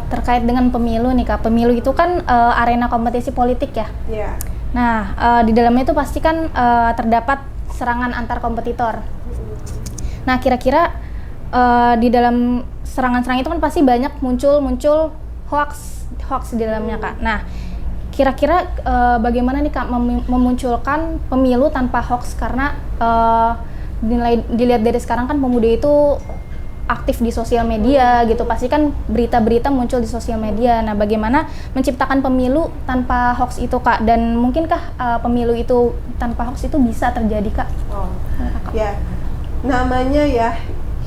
Terkait dengan pemilu nih Kak, pemilu itu kan arena kompetisi politik ya. Iya. Nah, di dalamnya itu pasti kan terdapat serangan antar kompetitor. Nah, kira-kira di dalam serangan-serangan itu kan pasti banyak muncul hoax di dalamnya Kak. Nah, kira-kira bagaimana nih Kak memunculkan pemilu tanpa hoax, karena dilihat dari sekarang kan pemuda itu aktif di sosial media gitu, pasti kan berita-berita muncul di sosial media. Nah, bagaimana menciptakan pemilu tanpa hoax itu Kak, dan mungkinkah pemilu itu tanpa hoax itu bisa terjadi Kak? Ya, namanya ya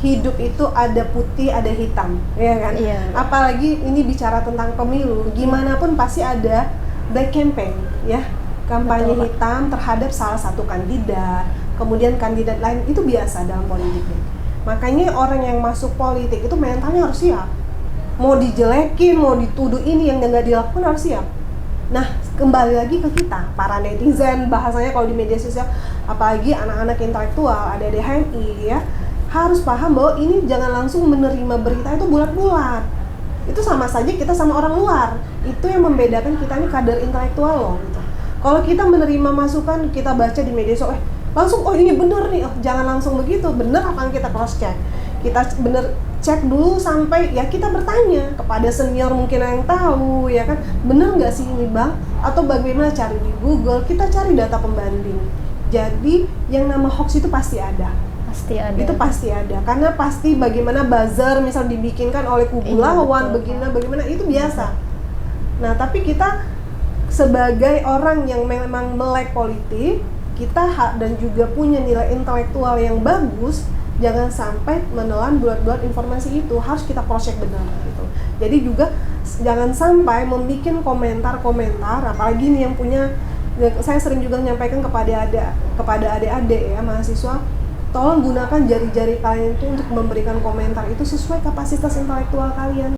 hidup itu ada putih ada hitam, ya kan? Iya. Apalagi ini bicara tentang pemilu, gimana pun pasti ada black campaign, ya, kampanye Betul, Pak. hitam terhadap salah satu kandidat, kemudian kandidat lain, itu biasa dalam politiknya. Makanya orang yang masuk politik itu mentalnya harus siap. Mau dijelekin, mau dituduh ini yang nggak dilakukan harus siap. Nah, kembali lagi ke kita, para netizen, bahasanya kalau di media sosial, apalagi anak-anak intelektual, ada HMI ya, harus paham bahwa ini jangan langsung menerima berita itu bulat-bulat. Itu sama saja kita sama orang luar. Itu yang membedakan kita ini kader intelektual loh gitu. Kalau kita menerima masukan, kita baca di media sosial, langsung oh ini bener nih, jangan langsung begitu. Bener akan kita cross check, kita bener cek dulu sampai ya kita bertanya kepada senior mungkin yang tahu, ya kan, bener nggak sih ini bang, atau bagaimana, cari di Google, kita cari data pembanding. Jadi yang nama hoax itu pasti ada. Itu pasti ada, karena pasti bagaimana buzzer misal dibikinkan oleh kubu lawan, bagaimana itu biasa. Nah, tapi kita sebagai orang yang memang melek politik, kita dan juga punya nilai intelektual yang bagus, jangan sampai menelan bulat-bulat informasi itu, harus kita cross check benar gitu. Jadi juga jangan sampai membuat komentar-komentar, apalagi nih yang punya, saya sering juga menyampaikan kepada adik-adik ya, mahasiswa, tolong gunakan jari-jari kalian itu untuk memberikan komentar itu sesuai kapasitas intelektual kalian.